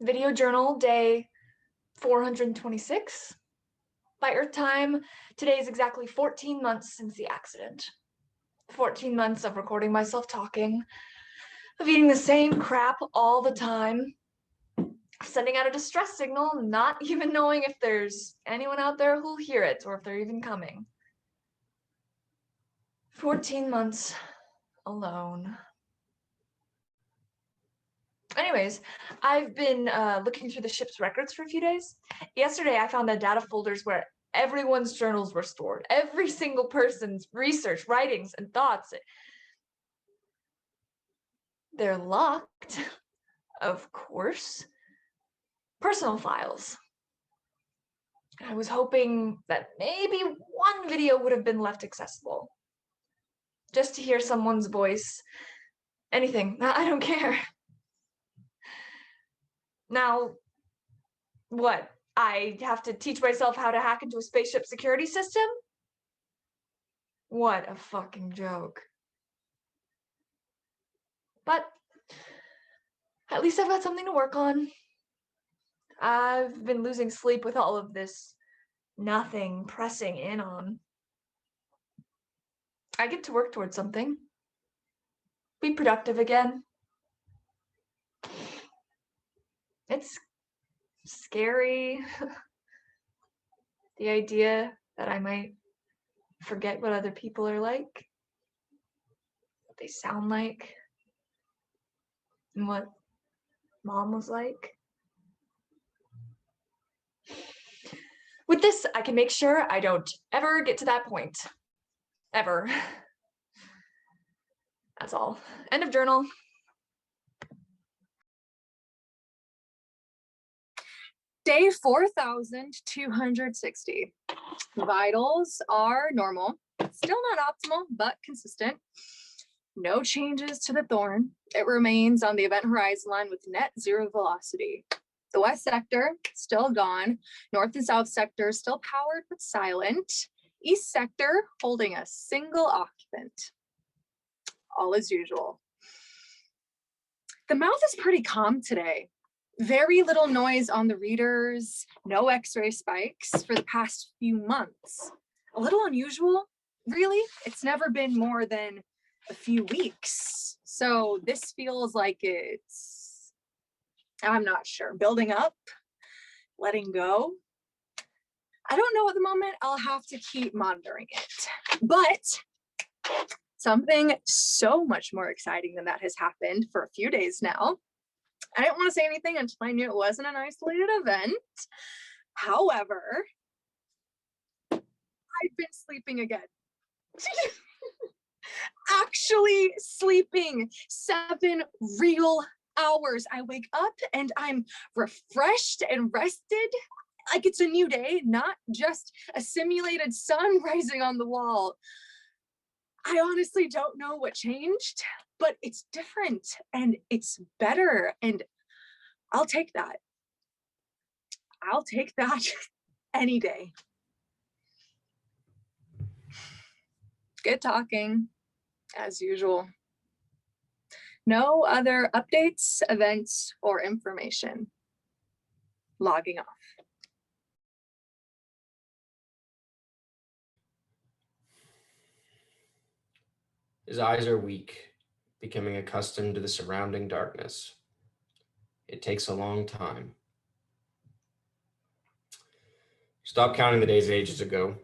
Video journal day 426. By Earth time, today is exactly 14 months since the accident. 14 months of recording myself talking, of eating the same crap all the time, sending out a distress signal, not even knowing if there's anyone out there who'll hear it or if they're even coming. 14 months alone. Anyways, I've been looking through the ship's records for a few days. Yesterday, I found the data folders where everyone's journals were stored. Every single person's research, writings, and thoughts. They're locked, of course. Personal files. I was hoping that maybe one video would have been left accessible. Just to hear someone's voice. Anything, I don't care. Now, what? I have to teach myself how to hack into a spaceship security system? What a fucking joke. But at least I've got something to work on. I've been losing sleep with all of this nothing pressing in on. I get to work towards something. Be productive again. It's scary. The idea that I might forget what other people are like, what they sound like, and what Mom was like. With this, I can make sure I don't ever get to that point. Ever. That's all. End of journal. Day 4,260. Vitals are normal, still not optimal, but consistent. No changes to the Thorn. It remains on the event horizon line with net zero velocity. The west sector, still gone. North and south sector, still powered but silent. East sector, holding a single occupant. All as usual. The mouth is pretty calm today. Very little noise on the readers, no x-ray spikes for the past few months. A little unusual, really. It's never been more than a few weeks. So this feels like it's, I'm not sure, building up, letting go. I don't know at the moment. I'll have to keep monitoring it. But something so much more exciting than that has happened for a few days now. I didn't want to say anything until I knew it wasn't an isolated event. However, I've been sleeping again. Actually sleeping 7 real hours. I wake up and I'm refreshed and rested like it's a new day, not just a simulated sun rising on the wall. I honestly don't know what changed, but it's different and it's better, and I'll take that. I'll take that any day. Good talking, as usual. No other updates, events, or information. Logging off. His eyes are weak, becoming accustomed to the surrounding darkness. It takes a long time. Stopped counting the days ages ago.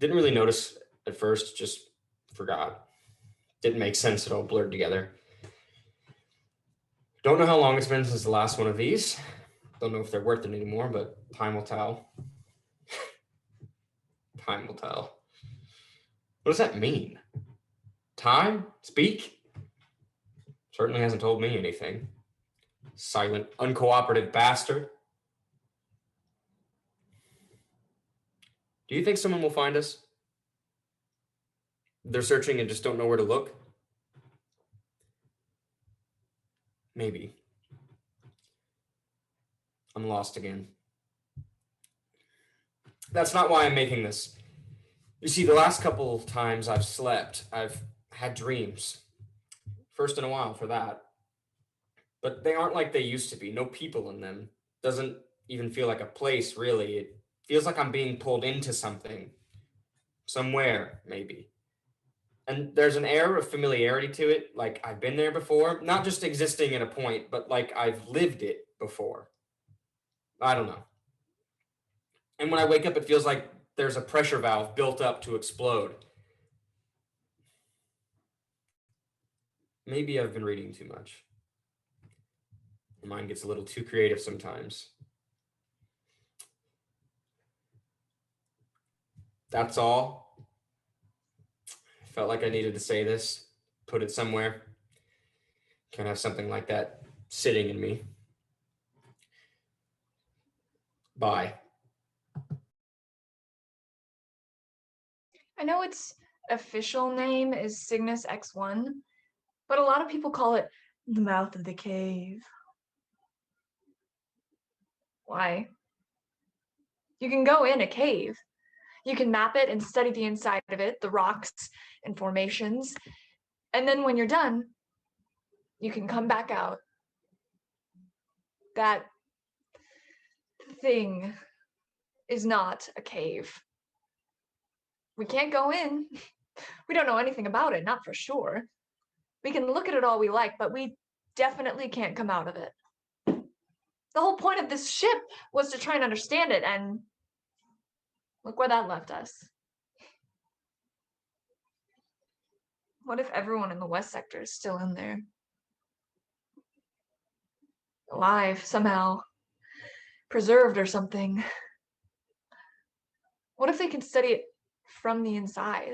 Didn't really notice at first, just forgot. Didn't make sense, it all blurred together. Don't know how long it's been since the last one of these. Don't know if they're worth it anymore, but time will tell. Time will tell. What does that mean? Time? Speak? Certainly hasn't told me anything. Silent, uncooperative bastard. Do you think someone will find us? They're searching and just don't know where to look? Maybe. I'm lost again. That's not why I'm making this. You see, the last couple of times I've slept, I've had dreams. First in a while for that. but they aren't like they used to be. No people in them. Doesn't even feel like a place, really. It feels like I'm being pulled into something. Somewhere, maybe. And there's an air of familiarity to it, like I've been there before. Not just existing at a point, but like I've lived it before. I don't know. And when I wake up, it feels like there's a pressure valve built up to explode. Maybe I've been reading too much. My mind gets a little too creative sometimes. That's all. I felt like I needed to say this, put it somewhere. Can't have something like that sitting in me. Bye. I know its official name is Cygnus X1, but a lot of people call it the mouth of the cave. Why? You can go in a cave. You can map it and study the inside of it, the rocks and formations. And then when you're done, you can come back out. That thing is not a cave. We can't go in. We don't know anything about it, not for sure. We can look at it all we like, but we definitely can't come out of it. The whole point of this ship was to try and understand it, and look where that left us. What if everyone in the West Sector is still in there? Alive, somehow. Preserved or something. What if they can study it from the inside?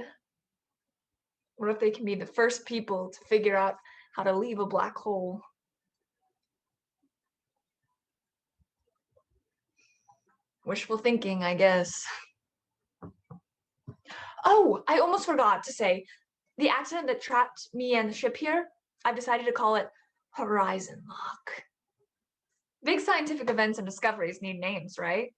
What if they can be the first people to figure out how to leave a black hole? Wishful thinking, I guess. Oh, I almost forgot to say, the accident that trapped me and the ship here, I've decided to call it Horizon Lock. Big scientific events and discoveries need names, right?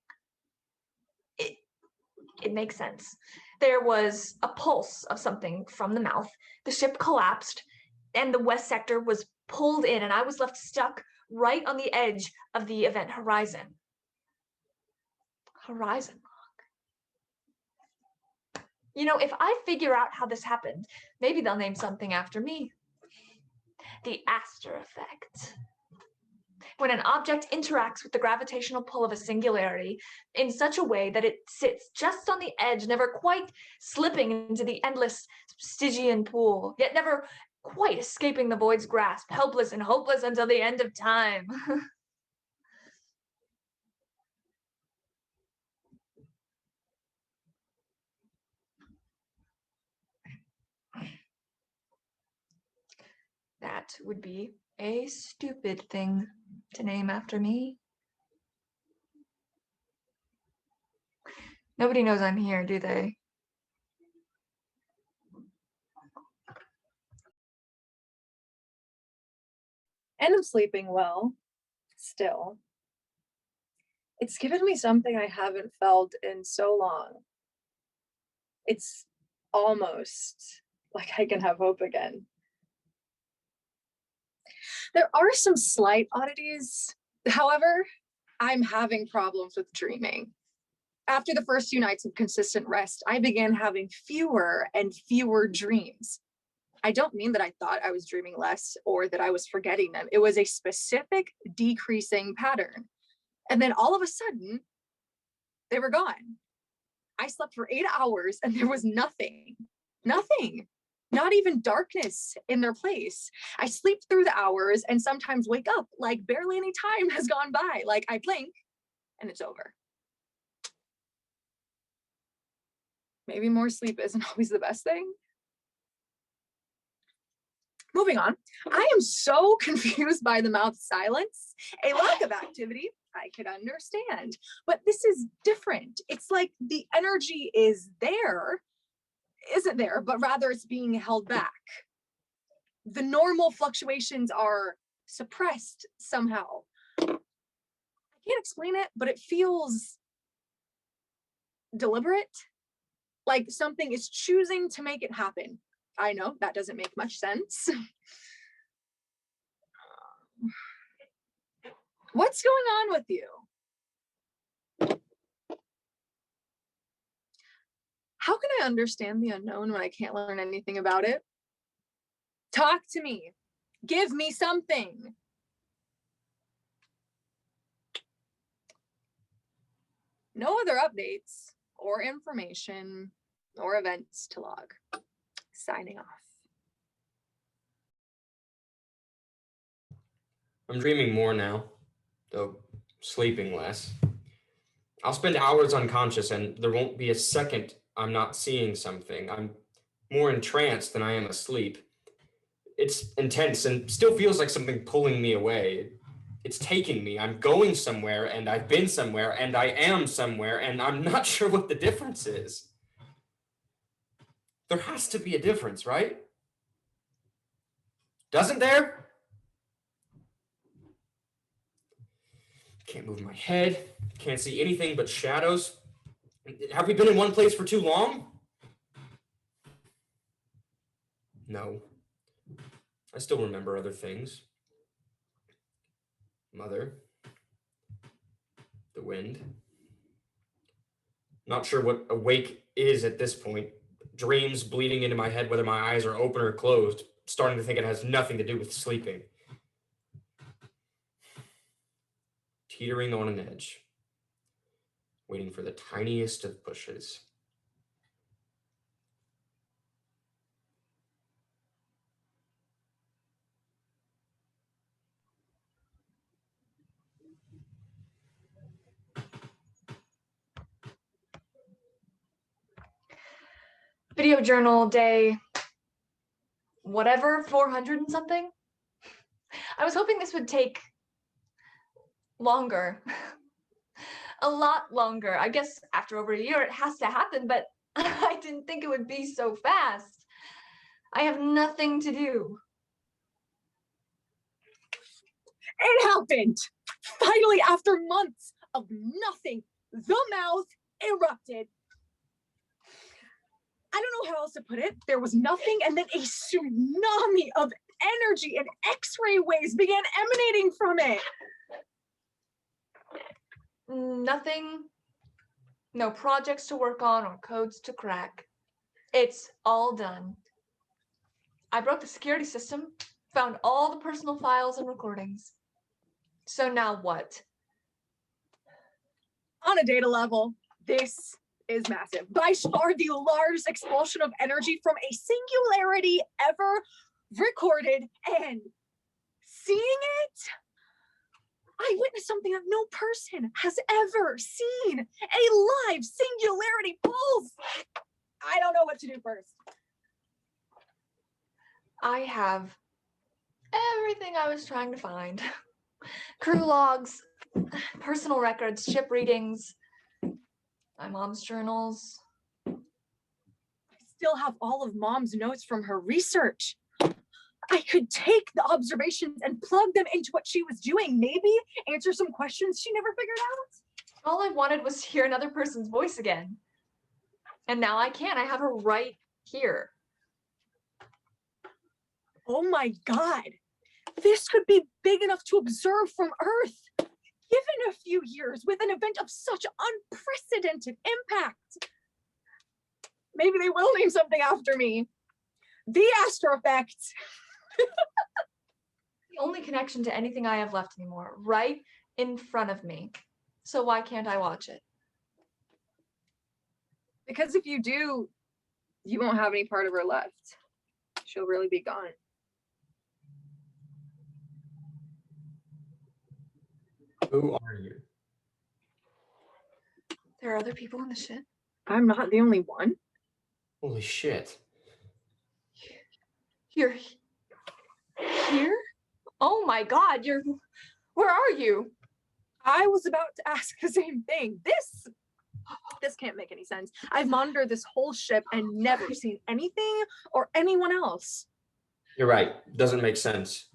It makes sense. There was a pulse of something from the mouth. The ship collapsed, and the West Sector was pulled in, and I was left stuck right on the edge of the event horizon. Horizon Lock. You know, if I figure out how this happened, maybe they'll name something after me. The Aster effect. When an object interacts with the gravitational pull of a singularity in such a way that it sits just on the edge, never quite slipping into the endless Stygian pool, yet never quite escaping the void's grasp, helpless and hopeless until the end of time. That would be a stupid thing to name after me. Nobody knows I'm here, do they? And I'm sleeping well, still. It's given me something I haven't felt in so long. It's almost like I can have hope again. There are some slight oddities. However, I'm having problems with dreaming. After the first few nights of consistent rest, I began having fewer and fewer dreams. I don't mean that I thought I was dreaming less or that I was forgetting them. It was a specific decreasing pattern. And then all of a sudden, they were gone. I slept for 8 hours and there was nothing. Not even darkness in their place. I sleep through the hours and sometimes wake up like barely any time has gone by. Like I blink and it's over. Maybe more sleep isn't always the best thing. Moving on, I am so confused by the mouth silence. A lack of activity, I could understand, but this is different. It's like the energy is there, isn't there, but rather it's being held back. The normal fluctuations are suppressed somehow. I can't explain it, but it feels deliberate, like something is choosing to make it happen. I know that doesn't make much sense. What's going on with you? How can I understand the unknown when I can't learn anything about it? Talk to me. Give me something. No other updates or information or events to log. Signing off. I'm dreaming more now, though sleeping less. I'll spend hours unconscious and there won't be a second I'm not seeing something. I'm more entranced than I am asleep. It's intense and still feels like something pulling me away. It's taking me. I'm going somewhere and I've been somewhere and I am somewhere and I'm not sure what the difference is. There has to be a difference, right? Doesn't there? Can't move my head. Can't see anything but shadows. Have we been in one place for too long? No. I still remember other things. Mother. The wind. Not sure what awake is at this point. Dreams bleeding into my head, whether my eyes are open or closed. Starting to think it has nothing to do with sleeping. Teetering on an edge. Waiting for the tiniest of pushes. Video journal day, whatever, 400 and something. I was hoping this would take longer. A lot longer. I guess after over a year it has to happen, but I didn't think it would be so fast. I have nothing to do. It happened! Finally, after months of nothing, the mouth erupted. I don't know how else to put it. There was nothing, and then a tsunami of energy and X-ray waves began emanating from it. Nothing, no projects to work on or codes to crack. It's all done. I broke the security system, found all the personal files and recordings. So now what? On a data level, this is massive. By far the largest expulsion of energy from a singularity ever recorded, and seeing it, I witnessed something that no person has ever seen. A live singularity pulse. I don't know what to do first. I have everything I was trying to find. Crew logs, personal records, ship readings, my mom's journals. I still have all of Mom's notes from her research. I could take the observations and plug them into what she was doing. Maybe answer some questions she never figured out. All I wanted was to hear another person's voice again. And now I can. I have her right here. Oh my God. This could be big enough to observe from Earth. Given a few years with an event of such unprecedented impact. Maybe they will name something after me. The Aster effect. The only connection to anything I have left anymore, right in front of me. So why can't I watch it? Because if you do, you won't have any part of her left. She'll really be gone. Who are you? There are other people in the ship. I'm not the only one. Holy shit. You're here? Oh my God, where are you? I was about to ask the same thing. This can't make any sense. I've monitored this whole ship and never seen anything or anyone else. You're right. Doesn't make sense.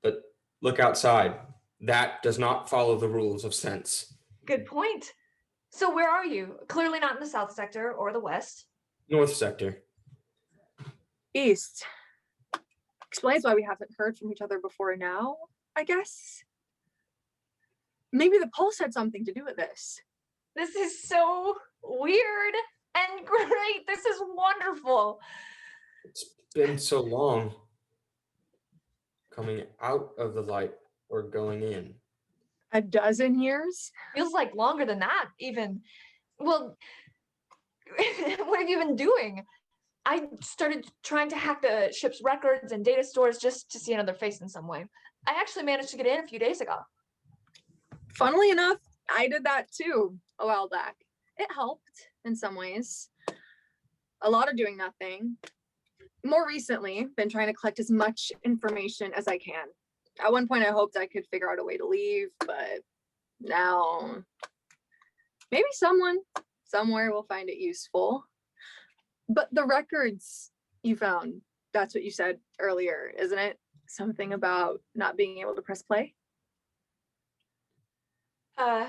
But look outside. That does not follow the rules of sense. Good point. So where are you? Clearly not in the South Sector or the West. North Sector. East. Explains why we haven't heard from each other before now, I guess. Maybe the pulse had something to do with this. This is so weird and great. This is wonderful. It's been so long. Coming out of the light or going in. A dozen years? Feels like longer than that, even. Well, what have you been doing? I started trying to hack the ship's records and data stores just to see another face in some way. I actually managed to get in a few days ago. Funnily enough, I did that too a while back. It helped in some ways. A lot of doing nothing. More recently, been trying to collect as much information as I can. At one point, I hoped I could figure out a way to leave, but now maybe someone somewhere will find it useful. But the records you found, that's what you said earlier, isn't it? Something about not being able to press play? Yeah,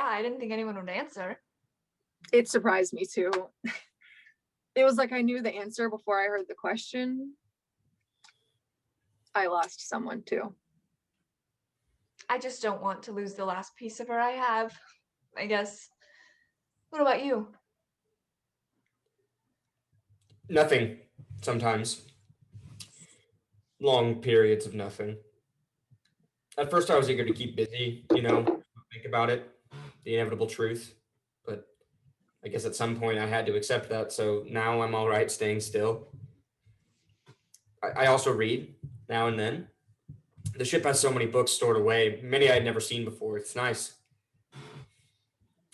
I didn't think anyone would answer. It surprised me too. It was like I knew the answer before I heard the question. I lost someone too. I just don't want to lose the last piece of her I have, I guess. What about you? Nothing, sometimes. Long periods of nothing. At first, I was eager to keep busy, think about it, the inevitable truth. But I guess at some point I had to accept that, so now I'm all right staying still. I also read now and then. The ship has so many books stored away, many I had never seen before. It's nice.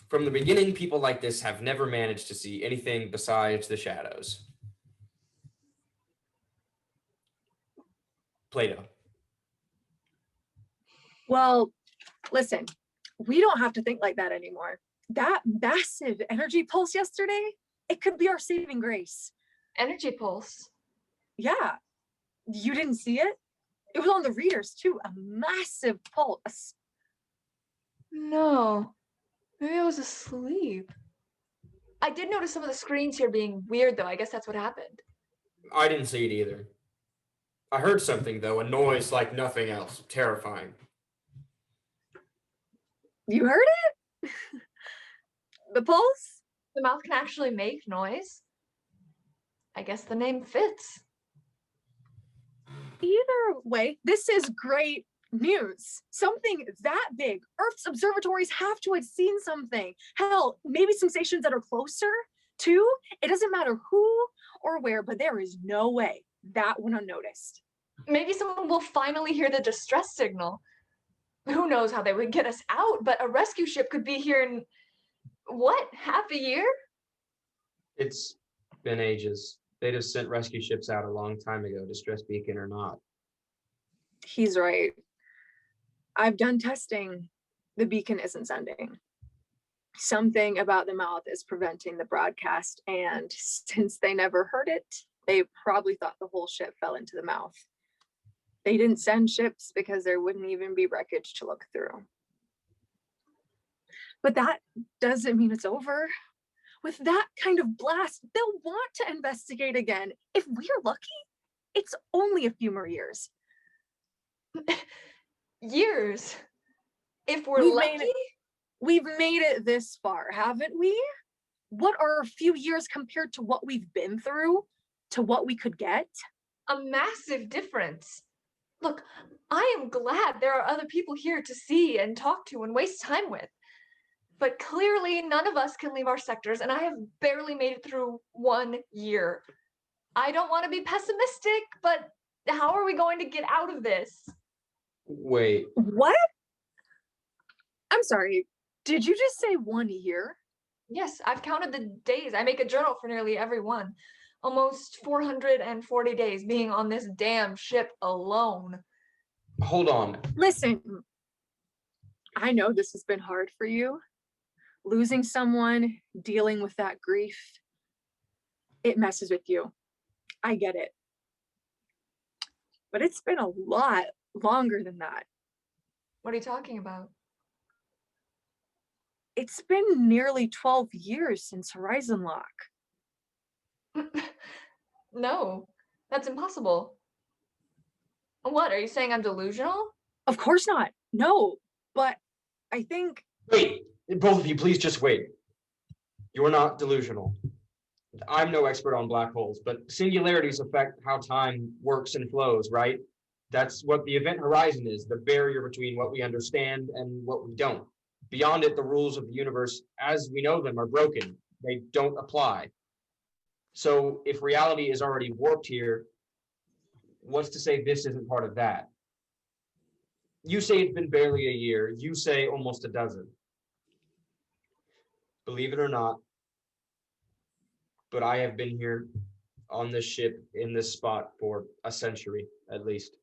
From the beginning, people like this have never managed to see anything besides the shadows. Plato. Well, listen, we don't have to think like that anymore. That massive energy pulse yesterday, it could be our saving grace. Energy pulse. Yeah. You didn't see it? It was on the readers too. A massive pulse. No. Maybe I was asleep. I did notice some of the screens here being weird, though. I guess that's what happened. I didn't see it either. I heard something, though, a noise like nothing else. Terrifying. You heard it? The pulse? The mouth can actually make noise. I guess the name fits. Either way, this is great news. Something that big. Earth's observatories have to have seen something. Hell, maybe some stations that are closer too. It doesn't matter who or where, but there is no way that went unnoticed. Maybe someone will finally hear the distress signal. Who knows how they would get us out, but a rescue ship could be here in, what, half a year? It's been ages. They'd have sent rescue ships out a long time ago, distress beacon or not. He's right. I've done testing. The beacon isn't sending. Something about the mouth is preventing the broadcast, and since they never heard it, they probably thought the whole ship fell into the mouth. They didn't send ships because there wouldn't even be wreckage to look through. But that doesn't mean it's over. With that kind of blast, they'll want to investigate again. If we're lucky, it's only a few more years. Years? If we're lucky? We've made it this far, haven't we? What are a few years compared to what we've been through, to what we could get? A massive difference. Look, I am glad there are other people here to see and talk to and waste time with. But clearly none of us can leave our sectors, and I have barely made it through 1 year. I don't want to be pessimistic, but how are we going to get out of this? Wait. What? I'm sorry. Did you just say 1 year? Yes, I've counted the days. I make a journal for nearly every one. Almost 440 days being on this damn ship alone. Hold on. Listen, I know this has been hard for you. Losing someone, dealing with that grief, it messes with you. I get it. But it's been a lot longer than that. What are you talking about? It's been nearly 12 years since Horizon Lock. No, that's impossible. What, are you saying I'm delusional? Of course not. No, but I think... Wait, both of you, please just wait. You're not delusional. I'm no expert on black holes, but singularities affect how time works and flows, right? That's what the event horizon is, the barrier between what we understand and what we don't. Beyond it, the rules of the universe as we know them are broken. They don't apply. So if reality is already warped here, what's to say this isn't part of that? You say it's been barely a year. You say almost a dozen. Believe it or not, but I have been here on this ship in this spot for a century at least.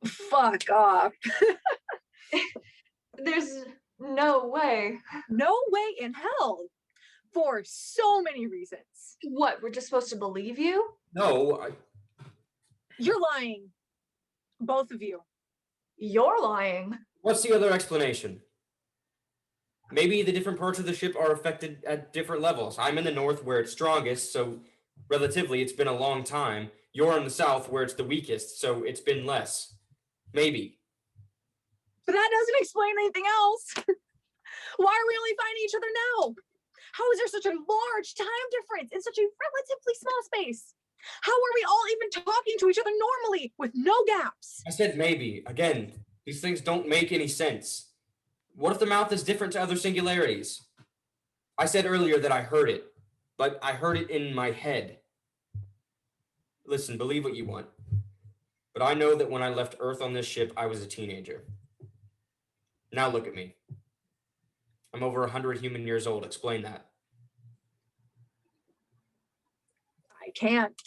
Fuck off. There's no way. No way in hell. For so many reasons. What, we're just supposed to believe you? No, You're lying. Both of you. You're lying. what's the other explanation? Maybe the different parts of the ship are affected at different levels. I'm in the north where it's strongest, so relatively it's been a long time. You're in the south where it's the weakest, so it's been less. Maybe. But that doesn't explain anything else. Why are we only finding each other now? How is there such a large time difference in such a relatively small space? How are we all even talking to each other normally with no gaps? I said maybe. Again, these things don't make any sense. What if the mouth is different to other singularities? I said earlier that I heard it, but I heard it in my head. Listen, believe what you want. But I know that when I left Earth on this ship, I was a teenager. Now look at me. I'm over 100 human years old. Explain that. I can't.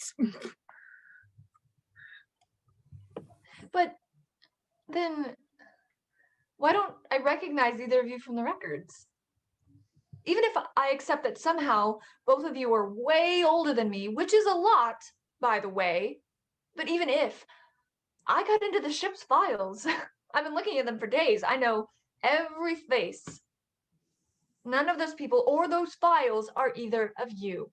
But then why don't I recognize either of you from the records? Even if I accept that somehow both of you are way older than me, which is a lot, by the way, but even if I got into the ship's files, I've been looking at them for days. I know every face. None of those people or those files are either of you.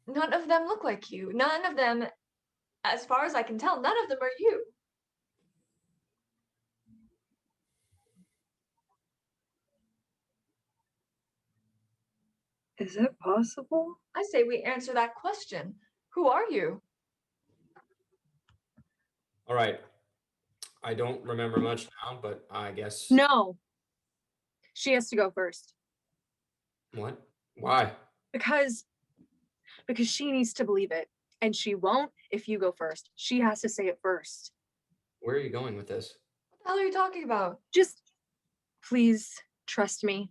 None of them look like you. None of them, as far as I can tell, none of them are you. Is it possible? I say we answer that question. Who are you? All right. I don't remember much now, but I guess. No. She has to go first. What? Why? Because she needs to believe it. And she won't if you go first. She has to say it first. Where are you going with this? What the hell are you talking about? Just please trust me.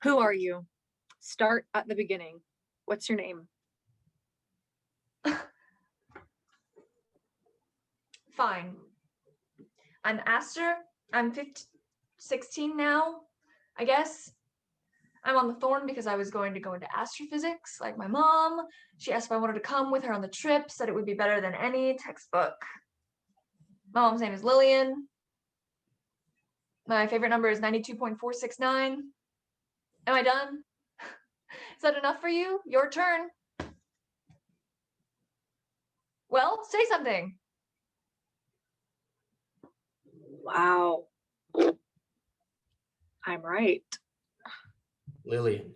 Who are you? Start at the beginning. What's your name? Fine. I'm Aster. I'm 16 now, I guess. I'm on the Thorn because I was going to go into astrophysics, like my mom. She asked if I wanted to come with her on the trip, said it would be better than any textbook. My mom's name is Lillian. My favorite number is 92.469. Am I done? Is that enough for you? Your turn. Well, say something. Wow. I'm right. Lillian.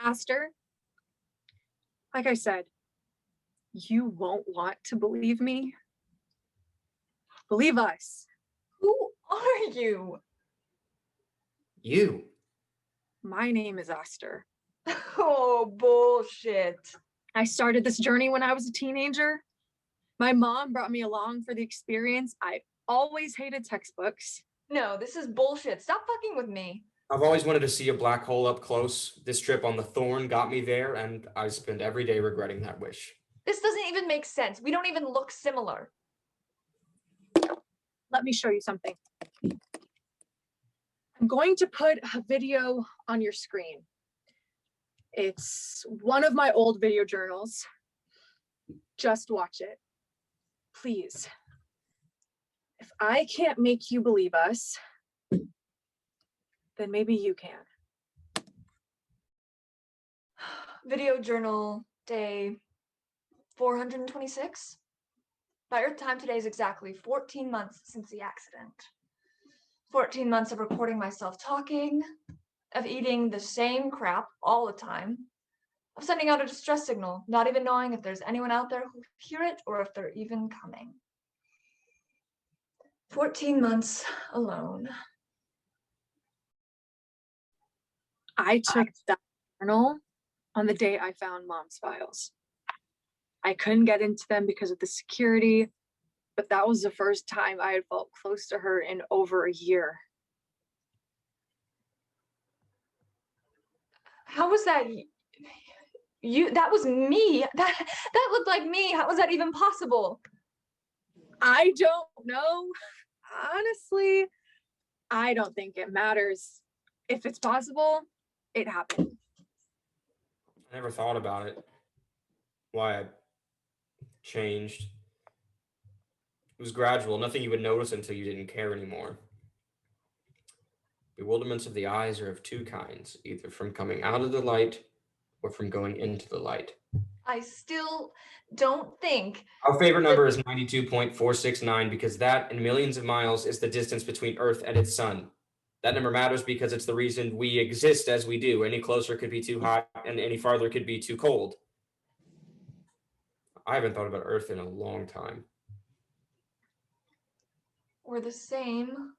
Aster, like I said, you won't want to believe me. Believe us. Who are you? You. My name is Aster. Oh, bullshit. I started this journey when I was a teenager. My mom brought me along for the experience. I always hated textbooks. No, this is bullshit. Stop fucking with me. I've always wanted to see a black hole up close. This trip on the Thorn got me there, and I spend every day regretting that wish. This doesn't even make sense. We don't even look similar. Let me show you something. I'm going to put a video on your screen. It's one of my old video journals. Just watch it. Please. If I can't make you believe us, then maybe you can. Video journal day 426. By Earth time, today is exactly 14 months since the accident. 14 months of recording myself talking, of eating the same crap all the time, of sending out a distress signal, not even knowing if there's anyone out there who'll hear it or if they're even coming. 14 months alone. I took that journal on the day I found Mom's files. I couldn't get into them because of the security, but that was the first time I had felt close to her in over a year. How was that? That was me. That looked like me. How was that even possible? I don't know. Honestly, I don't think it matters. If it's possible, it happened. I never thought about it. Why I changed. It was gradual, nothing you would notice until you didn't care anymore. Bewilderments of the eyes are of two kinds, either from coming out of the light or from going into the light. I still don't think. Our favorite number is 92.469 because that, in millions of miles, is the distance between Earth and its sun. That number matters because it's the reason we exist as we do. Any closer could be too hot, and any farther could be too cold. I haven't thought about Earth in a long time. We're the same,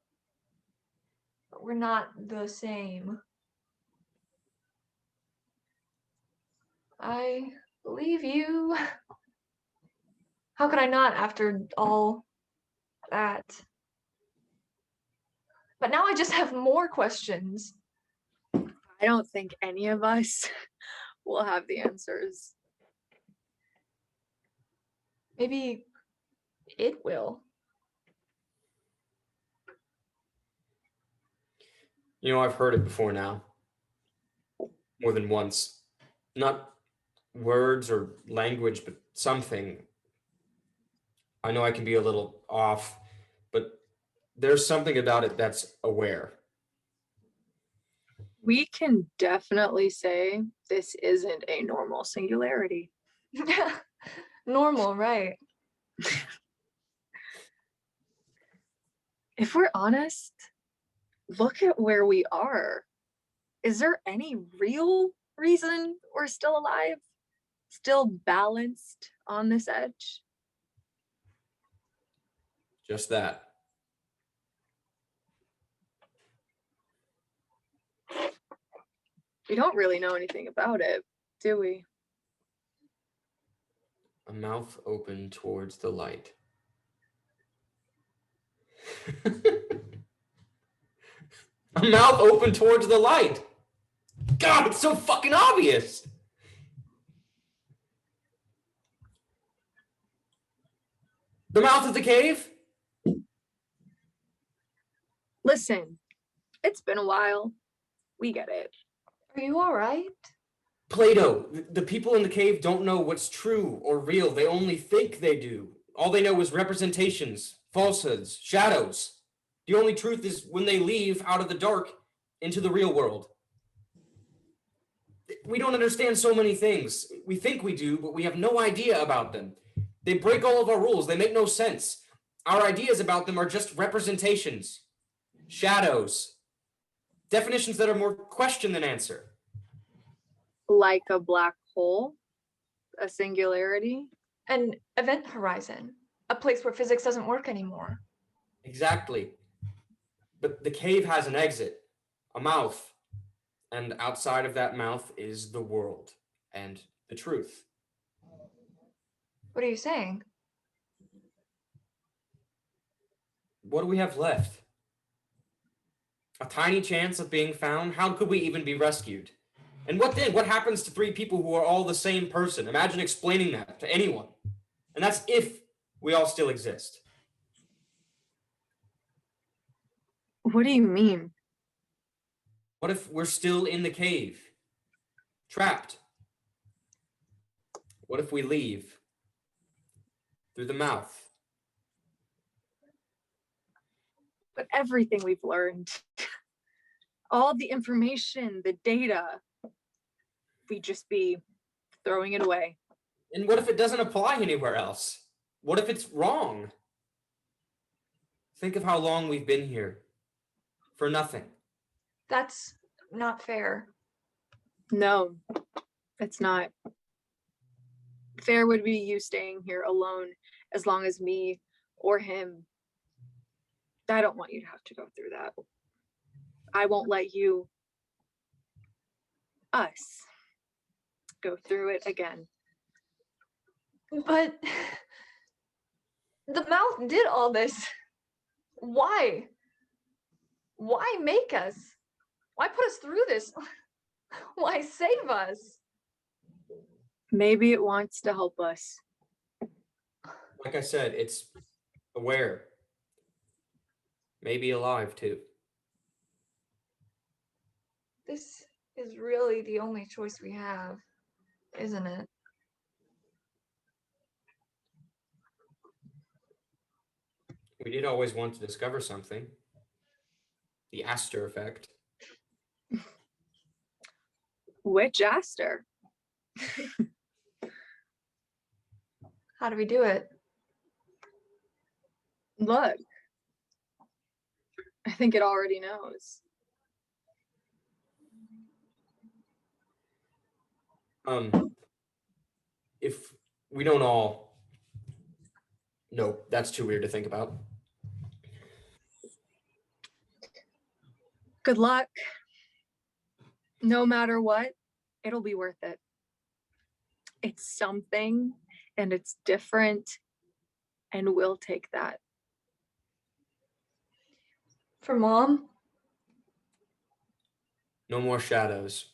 but we're not the same. I believe you. How could I not after all that? But now I just have more questions. I don't think any of us will have the answers. Maybe it will. You know, I've heard it before now. More than once. Not words or language, but something. I know I can be a little off, but there's something about it that's aware. We can definitely say this isn't a normal singularity. Normal, right? If we're honest, look at where we are. Is there any real reason we're still alive? Still balanced on this edge? Just that. We don't really know anything about it, do we? A mouth open towards the light. A mouth open towards the light. God, it's so fucking obvious. The mouth of the cave? Listen, it's been a while. We get it. Are you all right? Plato, the people in the cave don't know what's true or real. They only think they do. All they know is representations, falsehoods, shadows. The only truth is when they leave out of the dark into the real world. We don't understand so many things. We think we do, but we have no idea about them. They break all of our rules. They make no sense. Our ideas about them are just representations, shadows, definitions that are more question than answer. Like a black hole, a singularity. An event horizon, a place where physics doesn't work anymore. Exactly. But the cave has an exit, a mouth, and outside of that mouth is the world and the truth. What are you saying? What do we have left? A tiny chance of being found? How could we even be rescued? And what then? What happens to three people who are all the same person? Imagine explaining that to anyone. And that's if we all still exist. What do you mean? What if we're still in the cave? Trapped? What if we leave? Through the mouth? But everything we've learned, all the information, the data, we just be throwing it away. And what if it doesn't apply anywhere else? What if it's wrong? Think of how long we've been here. For nothing. That's not fair. No, it's not. Fair would be you staying here alone as long as me or him. I don't want you to have to go through that. I won't let you, us, go through it again. But the mouth did all this. Why? Why make us? Why put us through this? Why save us? Maybe it wants to help us. Like I said, it's aware. Maybe alive too. This is really the only choice we have, isn't it? We did always want to discover something. The Aster effect. Which Aster? How do we do it? Look. I think it already knows. If we don't all... Nope, that's too weird to think about. Good luck. No matter what, it'll be worth it. It's something and it's different, and we'll take that. For Mom? No more shadows.